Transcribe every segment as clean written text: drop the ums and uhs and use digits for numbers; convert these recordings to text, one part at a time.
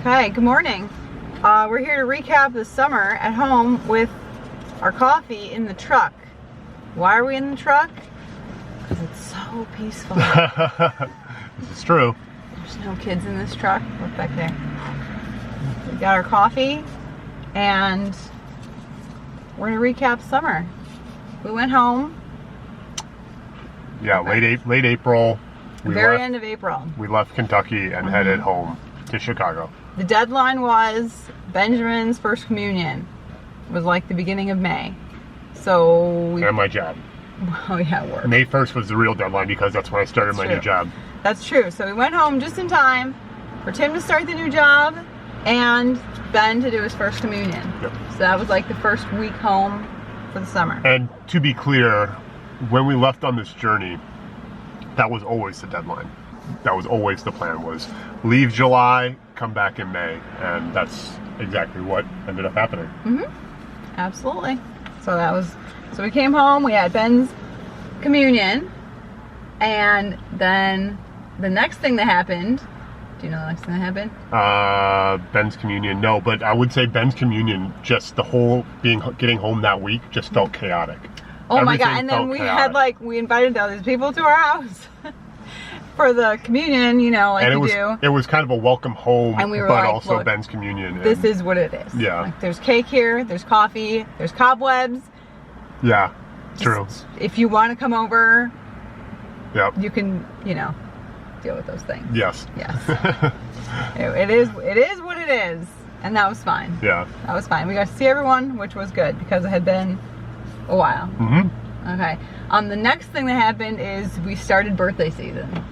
Okay, good morning. We're here to recap the summer at home with our coffee in the truck. Why are we in the truck? Because it's so peaceful. This is true. There's no kids in this truck. Look back there. We got our coffee and we're gonna recap summer. We went home. Yeah, late April. End of April. We left Kentucky and headed home to Chicago. The deadline was Benjamin's first communion. It was like the beginning of May. So And my job. Oh yeah, work. May 1st was the real deadline because that's when I started my new job. That's true. So we went home just in time for Tim to start the new job and Ben to do his first communion. Yep. So that was like the first week home for the summer. And to be clear, when we left on this journey, that was always the deadline. That was always the plan, was leave July, come back in May. And that's exactly what ended up happening. Mm-hmm. Absolutely. So we came home, we had Ben's communion, and then the next thing that happened, do you know the next thing that happened? Ben's communion, no, but I would say Ben's communion, just the whole getting home that week just felt chaotic. Oh my God, and then we invited all these people to our house for the communion, you know, It was kind of a welcome home, and we were but like, also look, Ben's communion. This is what it is. Yeah. Like, there's cake here, there's coffee, there's cobwebs. Yeah, true. If you want to come over, yep, you can, you know, deal with those things. Yes. Yes. It is what it is. And that was fine. Yeah. That was fine. We got to see everyone, which was good because it had been a while. Mm-hmm. Okay. The next thing that happened is we started birthday season.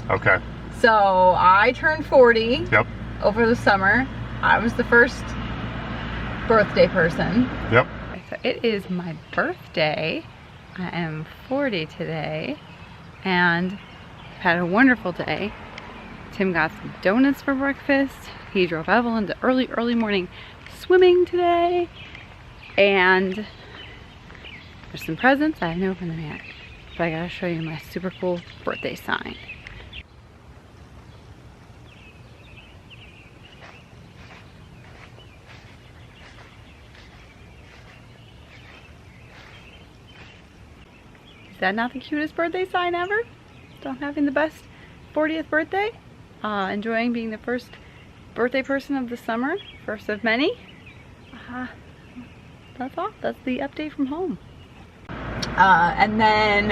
Okay. So I turned 40. Yep. Over the summer. I was the first birthday person. Yep. So it is my birthday. I am 40 today and had a wonderful day. Tim got some donuts for breakfast. He drove Evelyn to early morning swimming today. And there's some presents. I haven't opened them yet, but I gotta show you my super cool birthday sign. Is that not the cutest birthday sign ever? So I'm having the best 40th birthday. Enjoying being the first birthday person of the summer. First of many. That's all. That's the update from home. And then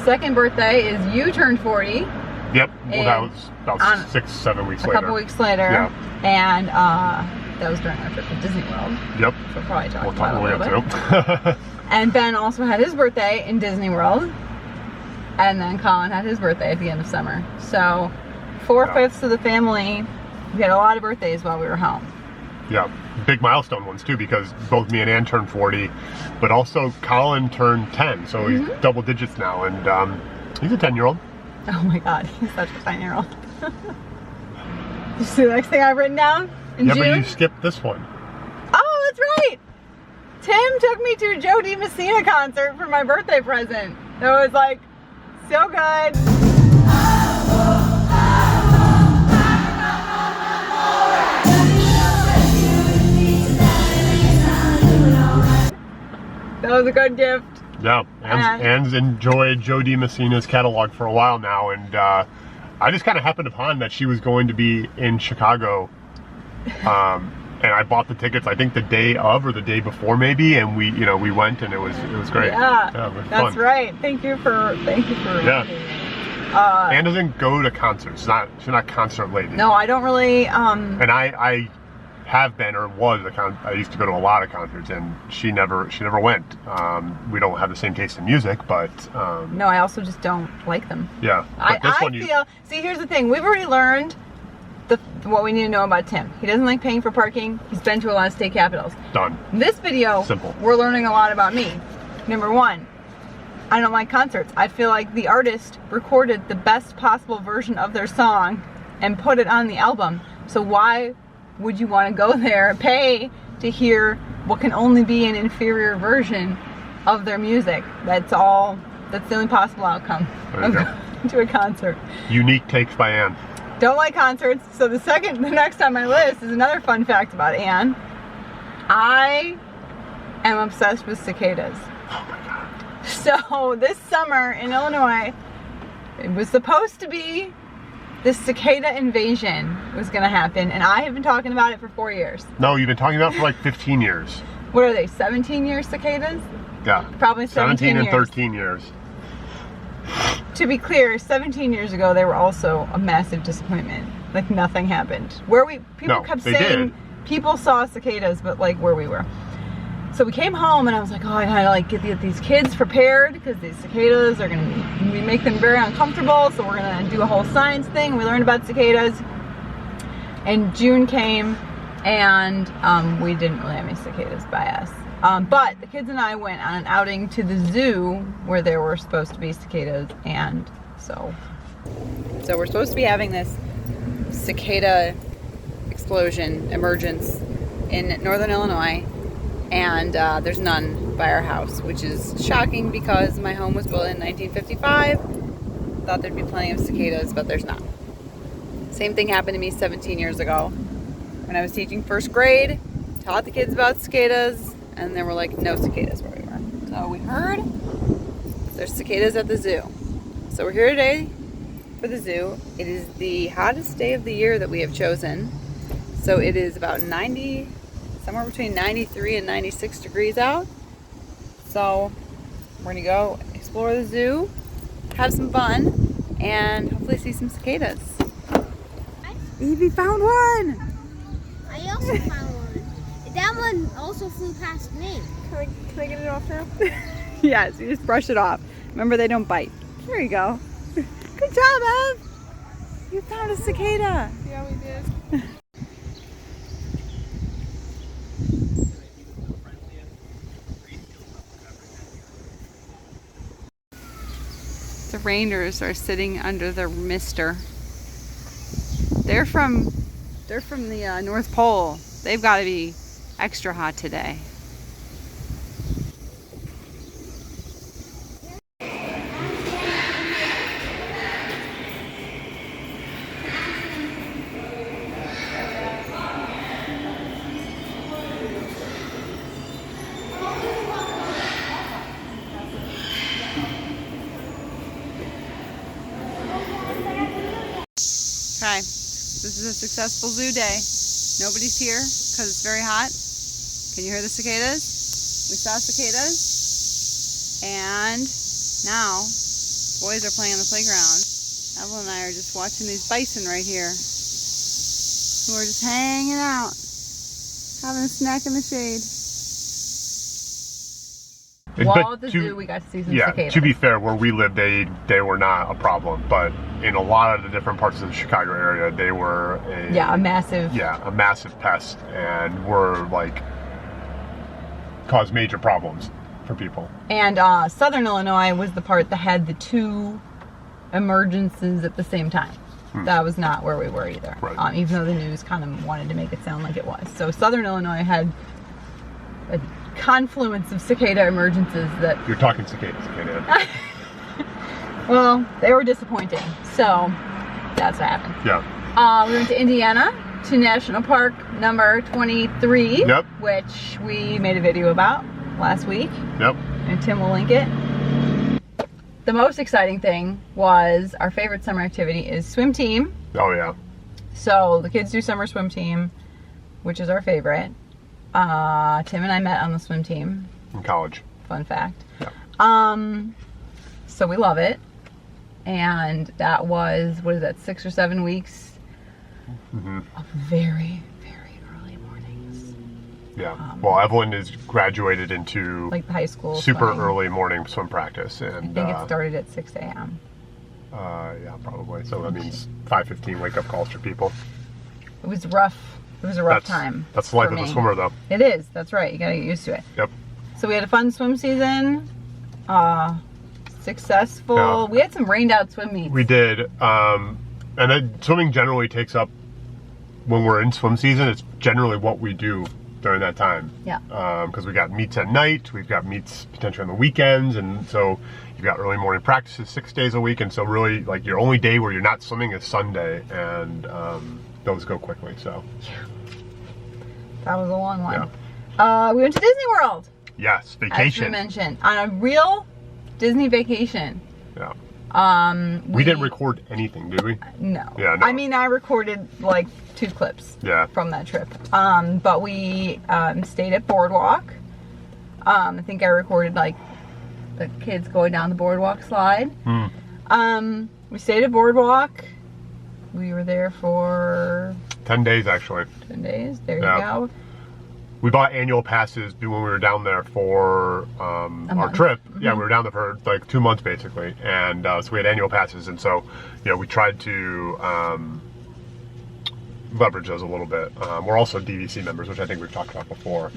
second birthday is you turned 40. Yep. Well, that was about 6-7 weeks later. A couple weeks later. Yeah. And that was during our trip to Disney World. Yep. So we'll probably talk We'll about talk it a little bit. And Ben also had his birthday in Disney World. And then Colin had his birthday at the end of summer. So 4/5 of the family, we had a lot of birthdays while we were home. Yeah, big milestone ones too, because both me and Ann turned 40, but also Colin turned 10, so he's double digits now, and he's a 10-year-old. Oh my God, he's such a 10-year-old. You see the next thing I've written down in June? Yeah, but you skipped this one. Oh, that's right. Tim took me to a Joe DiMessina concert for my birthday present. It was like so good. That was a good gift. Yeah, Ann's enjoyed Joe DiMessina's catalog for a while now, and I just kind of happened upon that she was going to be in Chicago, and I bought the tickets, I think the day of or the day before maybe, and we went, and it was great. Yeah, it was that's fun. Right. Thank you for. Yeah. Ann doesn't go to concerts. She's not concert lady. No, I don't really. And I have been or was I used to go to a lot of concerts, and she never went. We don't have the same taste in music, but no, I also just don't like them. Yeah. See, here's the thing. We've already learned what we need to know about Tim. He doesn't like paying for parking. He's been to a lot of state capitals. Done. In this video, simple. We're learning a lot about me. Number one, I don't like concerts. I feel like the artist recorded the best possible version of their song and put it on the album. So why would you want to go there, pay to hear what can only be an inferior version of their music? That's the only possible outcome of going to a concert. Unique takes by Ann. Don't like concerts. So the next on my list is another fun fact about Anne. I am obsessed with cicadas. Oh my God. So this summer in Illinois, it was supposed to be this cicada invasion was going to happen, and I have been talking about it for 4 years. No, you've been talking about it for like 15 years. What are they, 17 year cicadas? Yeah. Probably 17 and years. 13 years. To be clear, 17 years ago, they were also a massive disappointment. Like, nothing happened. People kept they saying did. people saw cicadas, but like where we were. So we came home and I was like, oh, I gotta like get these kids prepared because these cicadas are we make them very uncomfortable. So we're gonna do a whole science thing. We learned about cicadas. And June came and we didn't really have any cicadas by us. But the kids and I went on an outing to the zoo where there were supposed to be cicadas, and so we're supposed to be having this cicada emergence in northern Illinois, and there's none by our house, which is shocking because my home was built in 1955. Thought there'd be plenty of cicadas, but there's not. Same thing happened to me 17 years ago when I was teaching first grade, taught the kids about cicadas, and there were like no cicadas where we were. So we heard there's cicadas at the zoo. So we're here today for the zoo. It is the hottest day of the year that we have chosen. So it is about 90, somewhere between 93 and 96 degrees out. So we're gonna go explore the zoo, have some fun, and hopefully see some cicadas. Evie found one! I also found one. That one also flew past me. Can I get it off now? Yes, you just brush it off. Remember, they don't bite. There you go. Good job, Ev! You found a cicada. Yeah, we did. The reindeers are sitting under the mister. They're from the North Pole. They've got to be extra hot today. Okay, this is a successful zoo day. Nobody's here because it's very hot. Can you hear the cicadas? We saw cicadas. And now, boys are playing on the playground. Evelyn and I are just watching these bison right here, who are just hanging out, having a snack in the shade. While at the zoo, we got to see some cicadas. To be fair, where we live, they were not a problem, but in a lot of the different parts of the Chicago area, they were a massive pest, and were like caused major problems for people. And southern Illinois was the part that had the two emergencies at the same time. That was not where we were either. Right. Even though the news kind of wanted to make it sound like it was. So southern Illinois had a confluence of cicada emergencies that... You're talking cicada. Well, they were disappointing. So that's what happened. Yeah. We went to Indiana, to National Park number 23. Yep. Which we made a video about last week. Yep. And Tim will link it. The most exciting thing was our favorite summer activity is swim team. Oh yeah. So the kids do summer swim team, which is our favorite. Tim and I met on the swim team. In college. Fun fact. Yeah. So we love it. And that was, 6 or 7 weeks of very, very early mornings. Yeah. Well, Evelyn is graduated into like the high school super swimming. early morning swim practice, and I think it started at 6 a.m. Yeah, probably. So that means 5:15 wake up calls for people. It was rough. It was a rough time. That's the life for of a me. swimmer, though. It is. That's right. You gotta get used to it. Yep. So we had a fun swim season. Successful. Yeah. We had some rained out swim meets. We did. And then swimming generally takes up, when we're in swim season, it's generally what we do during that time. Yeah. Because we got meets at night, we've got meets potentially on the weekends, and so you've got early morning practices 6 days a week, and so really like your only day where you're not swimming is Sunday, and those go quickly. So That was a long one. Yeah. We went to Disney World. Yes, As we vacation. mentioned, on a real Disney vacation. Yeah. We didn't record anything, did we? No. Yeah, no. I mean, I recorded like 2 clips. Yeah. From that trip. But we stayed at Boardwalk. I think I recorded like the kids going down the boardwalk slide. We stayed at Boardwalk. We were there for 10 days actually. 10 days. There you Yeah. go. We bought annual passes when we were down there for our month. trip. Yeah, we were down there for like 2 months basically, and so we had annual passes, and so we tried to leverage those a little bit. We're also DVC members, which I think we've talked about before,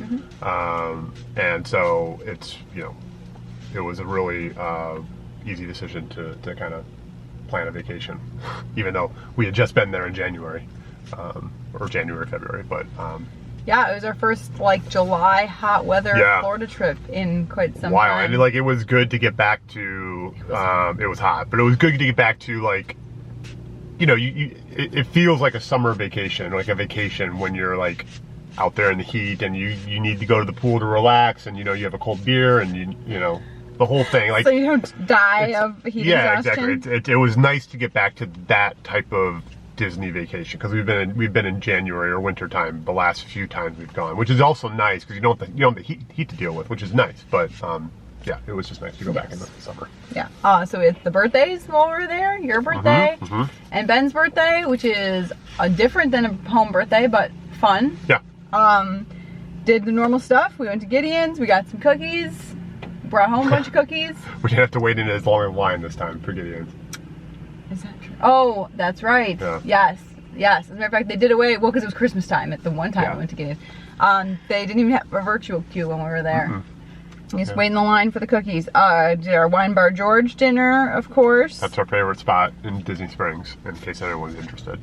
and so it's it was a really easy decision to kind of plan a vacation, even though we had just been there in January or January, February, but. Yeah, it was our first like July hot weather Florida trip in quite some Wow, time. and like it was good to get back to. It was hot, but it was good to get back to like, it feels like a summer vacation, like a vacation when you're like out there in the heat and you need to go to the pool to relax, and you have a cold beer and you know the whole thing. Like so you don't die of heat exhaustion. exactly. It was nice to get back to that type of Disney vacation, because we've been in January or winter time the last few times we've gone, which is also nice because you don't have the heat to deal with, which is nice. But yeah, it was just nice to go back in the summer. Yeah. So it's the birthdays while we were there. Your birthday and Ben's birthday, which is different than a home birthday, but fun. Yeah. Did the normal stuff. We went to Gideon's. We got some cookies. Brought home a bunch of cookies. We didn't have to wait in as long a line this time for Gideon's. Is that true? Oh, that's right. Yeah. Yes. As a matter of fact, they did away, because it was Christmas time at the one time we went to Gideon's. They didn't even have a virtual queue when we were there. We just wait in the line for the cookies. Did our Wine Bar George dinner, of course. That's our favorite spot in Disney Springs, in case anyone's interested.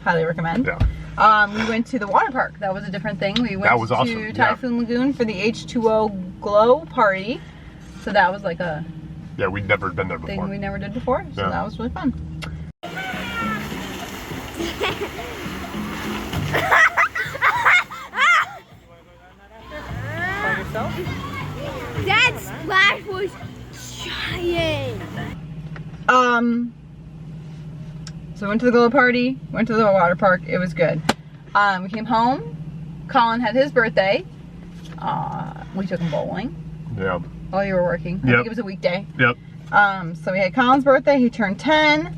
Highly recommend. Yeah. We went to the water park. That was a different thing. We went That was awesome, to Typhoon Lagoon for the H2O Glow party. So that was like a Yeah, we'd never been there before. thing we never did before. So that was really fun. That splash was giant. So we went to the glow party, went to the water park. It was good. We came home. Colin had his birthday. We took him bowling Yeah. while you were working. I think it was a weekday. Yep. So we had Colin's birthday. He turned 10.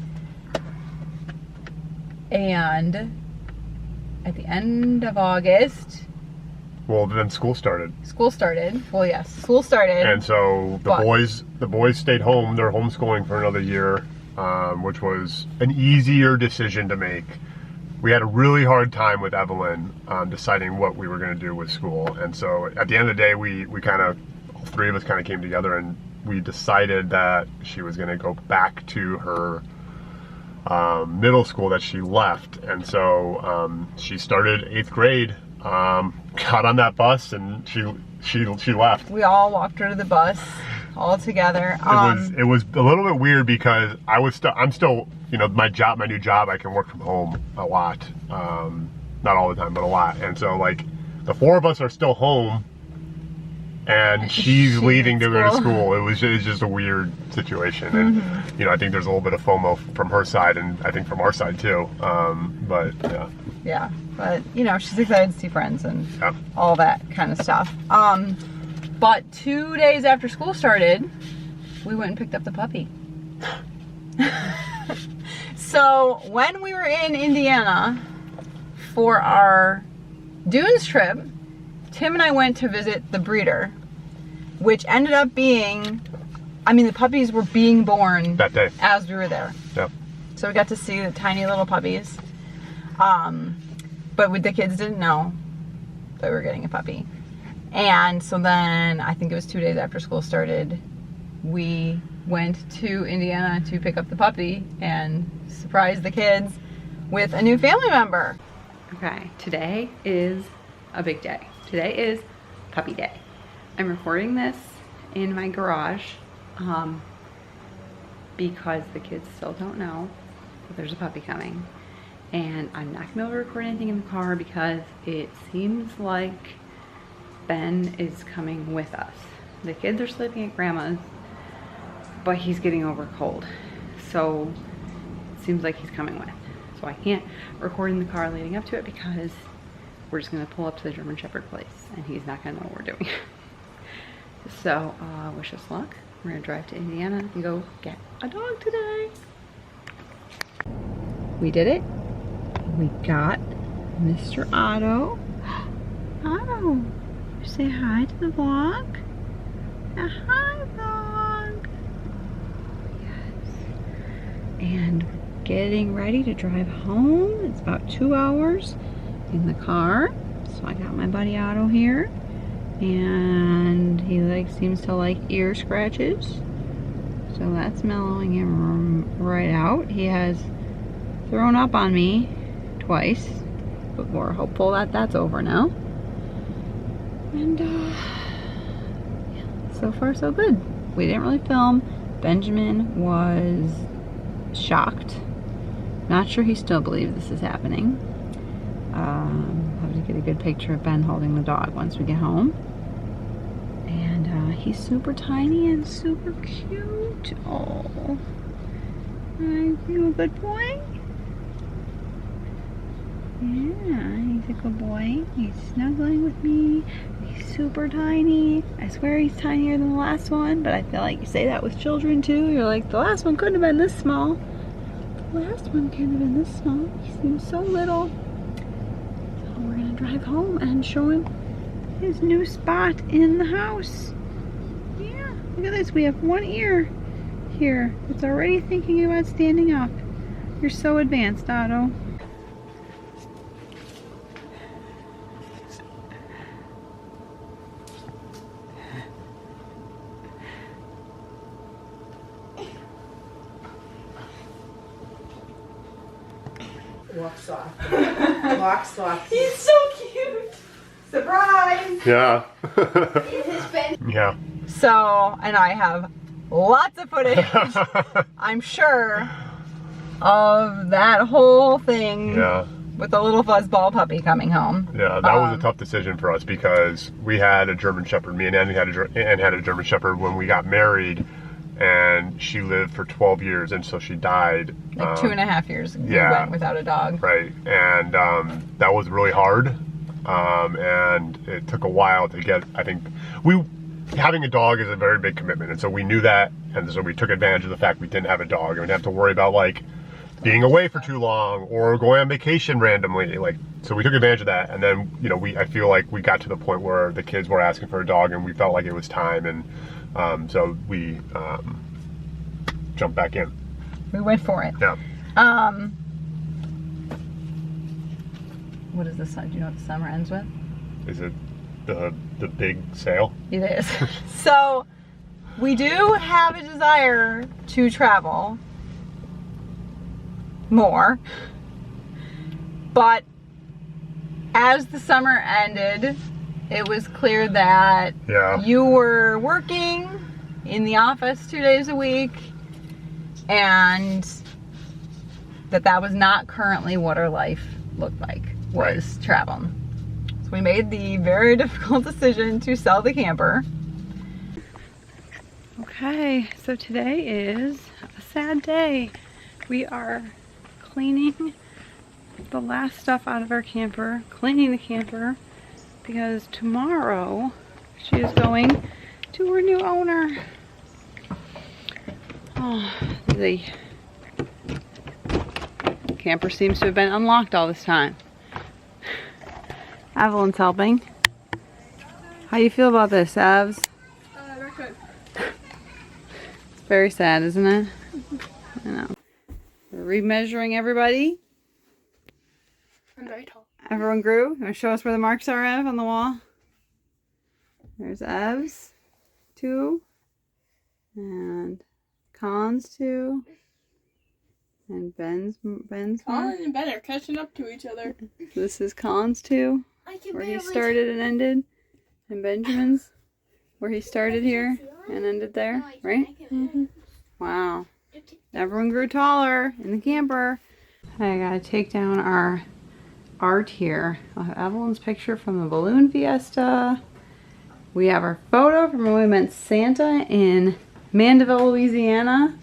And at the end of August, Well, then school started, school started. Well, yes, school started. and so the boys stayed home. They're homeschooling for another year, which was an easier decision to make. We had a really hard time with Evelyn deciding what we were going to do with school, and so at the end of the day, we kind of, all three of us kind of came together, and we decided that she was going to go back to her middle school that she left, and so she started 8th grade. Got on that bus and she left. We all walked her to the bus all together. It was a little bit weird because I'm still my new job, I can work from home a lot, not all the time but a lot, and so like the four of us are still home and she's leaving to go to school. It was just a weird situation, and I think there's a little bit of FOMO from her side and I think from our side too, but Yeah, but she's excited to see friends and yeah. all that kind of stuff. But 2 days after school started, we went and picked up the puppy. So when we were in Indiana for our Dunes trip, Tim and I went to visit the breeder, which ended up being, the puppies were being born That day. as we were there. Yeah. So we got to see the tiny little puppies. But the kids didn't know that we were getting a puppy. And so then, I think it was 2 days after school started, we went to Indiana to pick up the puppy and surprise the kids with a new family member. Okay, today is a big day. Today is puppy day. I'm recording this in my garage because the kids still don't know that there's a puppy coming. And I'm not gonna be able to record anything in the car because it seems like Ben is coming with us. The kids are sleeping at grandma's, but he's getting over a cold. So it seems like he's coming with. So I can't record in the car leading up to it because we're just gonna pull up to the German Shepherd place and he's not gonna know what we're doing. So wish us luck. We're gonna drive to Indiana and go get a dog today. We did it. We got Mr. Otto. Otto, say hi to the vlog. Hi, vlog. Yes. And we're getting ready to drive home. It's about 2 hours in the car. So I got my buddy Otto here. And he seems to like ear scratches. So that's mellowing him right out. He has thrown up on me twice, but we're hopeful that that's over now. And yeah, so far so good. We didn't really film. Benjamin was shocked. Not sure he still believes this is happening. Have to get a good picture of Ben holding the dog once we get home. And he's super tiny and super cute. Oh, are you a good boy? Yeah, he's a good boy. He's snuggling with me. He's super tiny. I swear he's tinier than the last one, but I feel like you say that with children too. You're like, the last one couldn't have been this small. The last one can't have been this small. He seems so little. So we're gonna drive home and show him his new spot in the house. Yeah, look at this. We have one ear here. It's already thinking about standing up. You're so advanced, Otto. Walk soft. Walk soft. He's so cute. Surprise. Yeah. Yeah. So, and I have lots of footage, I'm sure, of that whole thing. Yeah. With the little fuzzball puppy coming home. Yeah, that was a tough decision for us because we had a German Shepherd. Me and Annie had a German Shepherd when we got married, and she lived for 12 years, and so she died. Like 2.5 years we yeah. went without a dog. Right, and that was really hard, and it took a while to get. I think having a dog is a very big commitment, and so we knew that, and so we took advantage of the fact we didn't have a dog, and we didn't have to worry about like being away for too long or going on vacation randomly. So we took advantage of that, and then I feel like we got to the point where the kids were asking for a dog, and we felt like it was time, and so we jumped back in. We went for it. Yeah. What is this? Do you know what the summer ends with? Is it the big sale? It is. So we do have a desire to travel more, but as the summer ended, it was clear that you were working in the office 2 days a week, and that was not currently what our life looked like, was travel. So we made the very difficult decision to sell the camper. Okay, so today is a sad day. We are cleaning the last stuff out of our camper, cleaning the camper, because tomorrow she is going to her new owner. Oh, the camper seems to have been unlocked all this time. Evelyn's helping. How do you feel about this, Evs? Very good. It's very sad, isn't it? I know. We're remeasuring everybody. I'm very tall. Everyone grew. You want to show us where the marks are, Ev, on the wall? There's Ev's 2. And Colin's 2. And Ben's Colin and Ben are catching up to each other. This is Colin's 2. I can where he barely started and ended, and Benjamin's where he started here and ended there, right? Wow. Everyone grew taller in the camper. I gotta take down our art here. I'll have Evelyn's picture from the balloon fiesta. We have our photo from when we met Santa in Mandeville, Louisiana,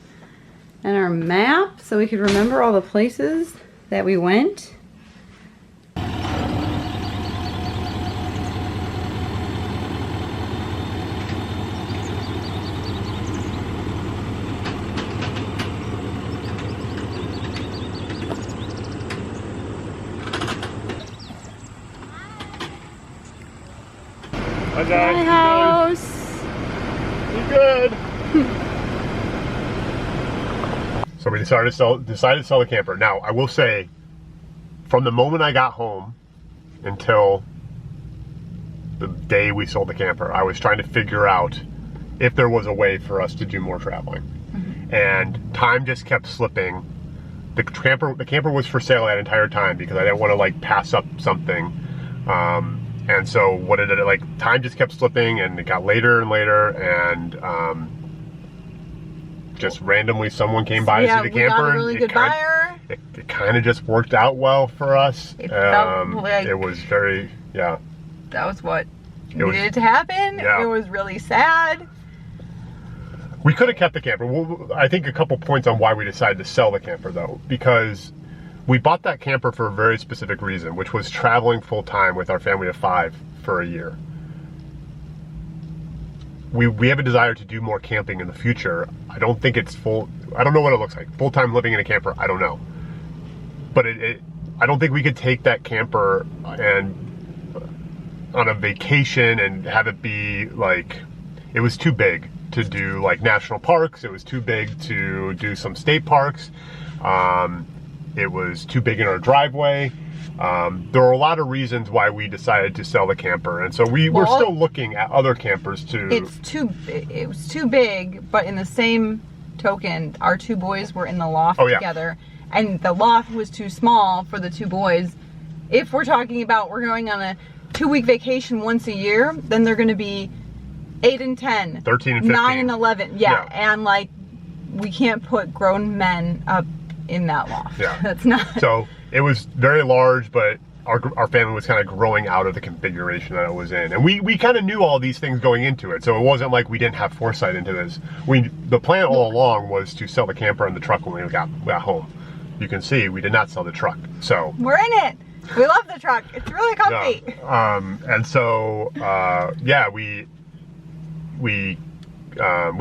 and our map so we could remember all the places that we went. Hi My guys. house. You good? So we decided to sell the camper. Now I will say, from the moment I got home until the day we sold the camper, I was trying to figure out if there was a way for us to do more traveling. And time just kept slipping. The camper was for sale that entire time because I didn't want to like pass up something. And so what did it, like, time just kept slipping and it got later and later, and just randomly someone came by to see the camper. We got a really good buyer. It kind of just worked out well for us. It felt like it was very, yeah. that was what was- needed to happen. Yeah. It was really sad. We could have kept the camper. Well, I think a couple points on why we decided to sell the camper, though, because we bought that camper for a very specific reason, which was traveling full time with our family of 5 for a year. We have a desire to do more camping in the future. I don't think it's full. I don't know what it looks like. Full time living in a camper, I don't know. But I don't think we could take that camper and on a vacation and have it be like, it was too big to do like national parks. It was too big to do some state parks. It was too big in our driveway. There were a lot of reasons why we decided to sell the camper, and so we're still looking at other campers too. It was too big, but in the same token, our 2 boys were in the loft together, and the loft was too small for the 2 boys. If we're talking about we're going on a 2-week vacation once a year, then they're going to be 8 and 10, 13 and 15, 9 and 11. Yeah, and like we can't put grown men up in that loft. Yeah. That's not. So it was very large, but our family was kind of growing out of the configuration that it was in, and we kind of knew all these things going into it. So it wasn't like we didn't have foresight into this. The plan all along was to sell the camper and the truck when we got home. You can see we did not sell the truck. So We're in it. We love the truck. It's really comfy. yeah. And so yeah, we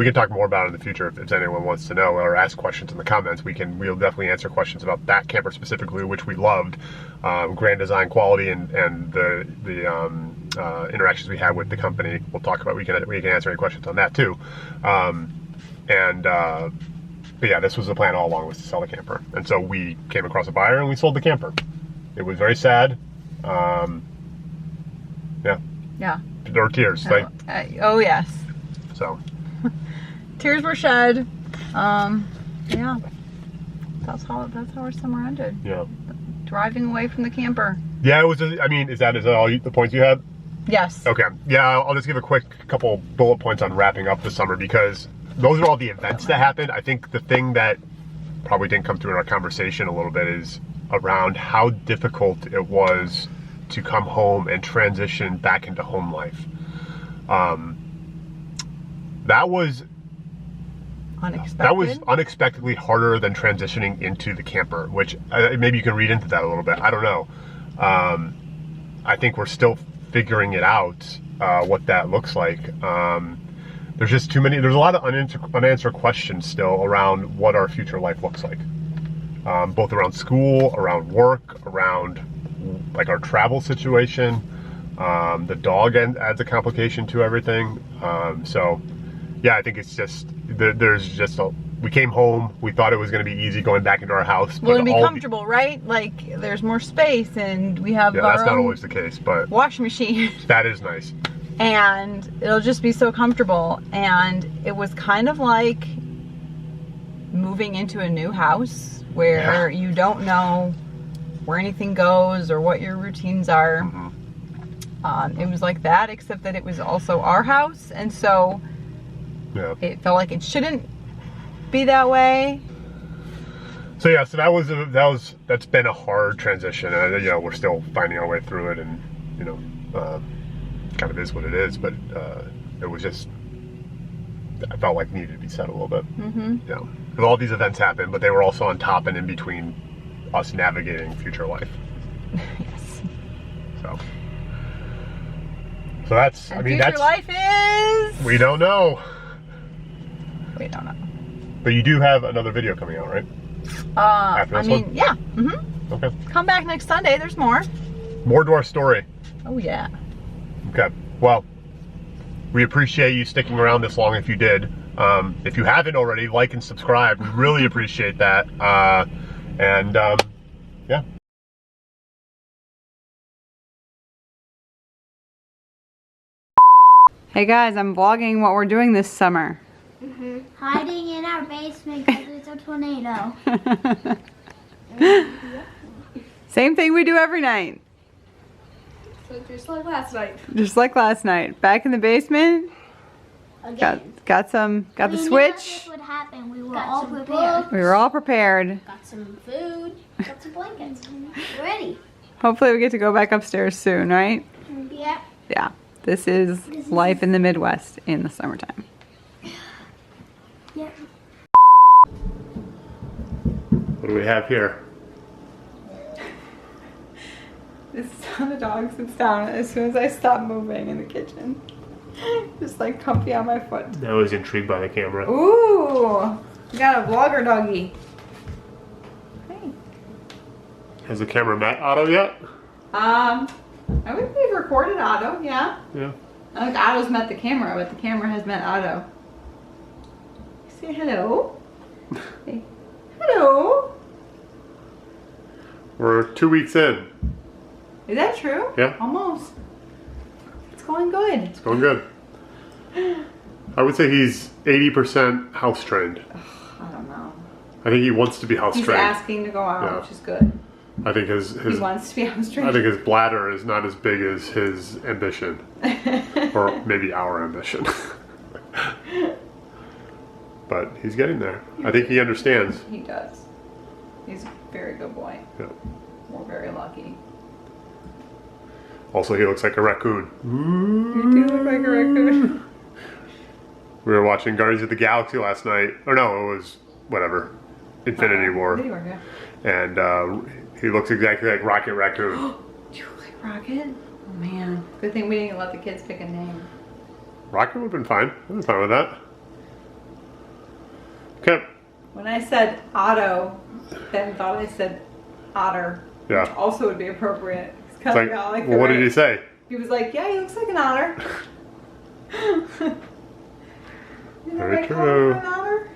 can talk more about it in the future if anyone wants to know or ask questions in the comments. We'll definitely answer questions about that camper specifically, which we loved. Grand design quality and the interactions we had with the company. We'll talk about. We can answer any questions on that too. But yeah, this was the plan all along, was to sell the camper, and so we came across a buyer and we sold the camper. It was very sad. Yeah. Yeah. There were tears. Like Oh yes. so. Tears were shed. Yeah. That's how our summer ended. Yeah. Driving away from the camper. Yeah, it was. I mean, is that all the points you had? Yes. Okay. Yeah, I'll just give a quick couple bullet points on wrapping up the summer, because those are all the events that happened. I think the thing that probably didn't come through in our conversation a little bit is around how difficult it was to come home and transition back into home life. That was unexpectedly harder than transitioning into the camper, which maybe you can read into that a little bit. I don't know. I think we're still figuring it out, what that looks like. There's just there's a lot of unanswered questions still around what our future life looks like. Both around school, around work, around like our travel situation. The dog adds a complication to everything. So yeah, I think it's just, we came home, we thought it was going to be easy going back into our house. Well, it'll be comfortable, right? Like, there's more space, and we have that's not always the case, but washing machine. That is nice. And it'll just be so comfortable. And it was kind of like moving into a new house where you don't know where anything goes or what your routines are. Mm-hmm. It was like that, except that it was also our house, and so Yeah. it felt like it shouldn't be that way. So yeah, so that's been a hard transition, and you know we're still finding our way through it, and you know, kind of is what it is. But it was just, I felt like needed to be said a little bit. Mm-hmm. You know, because all these events happened, but they were also on top and in between us navigating future life. Yes. So that's, And I mean, future that's life is. we don't know, We don't know. but you do have another video coming out, right? After I this mean, one? yeah. Mm-hmm. Okay. Come back next Sunday. There's more. More to our story. Oh yeah. Okay. Well, we appreciate you sticking around this long if you did. If you haven't already, like and subscribe. We really appreciate that. Yeah. Hey guys, I'm vlogging what we're doing this summer. Hiding in our basement because it's a tornado. Same thing we do every night. So just like last night. Just like last night. Back in the basement. Again. Got the We knew switch. this would happen. We were Got all some prepared. books. We were all prepared. Got some food. Got some blankets. Ready. Hopefully we get to go back upstairs soon, right? Yeah. Yeah. This is life in the Midwest in the summertime. Yeah. What do we have here? This is how the dog sits down as soon as I stop moving in the kitchen. Just like comfy on my foot. I was intrigued by the camera. Ooh! We got a vlogger doggy. Hey. Has the camera met Otto yet? I would say recorded Otto, yeah. Yeah. I think Otto's met the camera, but the camera has met Otto. Say hello. Hey. Hello. We're 2 weeks in. Is that true? Yeah. Almost. It's going good. It's going good. I would say he's 80% house trained. I don't know. I think he wants to be house He's trained. asking to go out, Yeah. which is good. I think his He wants to be house trained. I think his bladder is not as big as his ambition, or maybe our ambition. But he's getting there. I think he understands. He does. He's a very good boy. Yeah. We're very lucky. Also, he looks like a raccoon. You do look like a raccoon. We were watching Guardians of the Galaxy last night. Or no, it was whatever, Infinity War, Video, yeah. and he looks exactly like Rocket Raccoon. Do you look like Rocket? Oh man. Good thing we didn't let the kids pick a name. Rocket would have been fine. I'd been fine with that. Okay. When I said Otto, Ben thought I said Otter. Yeah. Which also would be appropriate. It's It's kind like, of got like well, what did he say? He was like, yeah, he looks like an otter. You know, Very they call him true. an otter?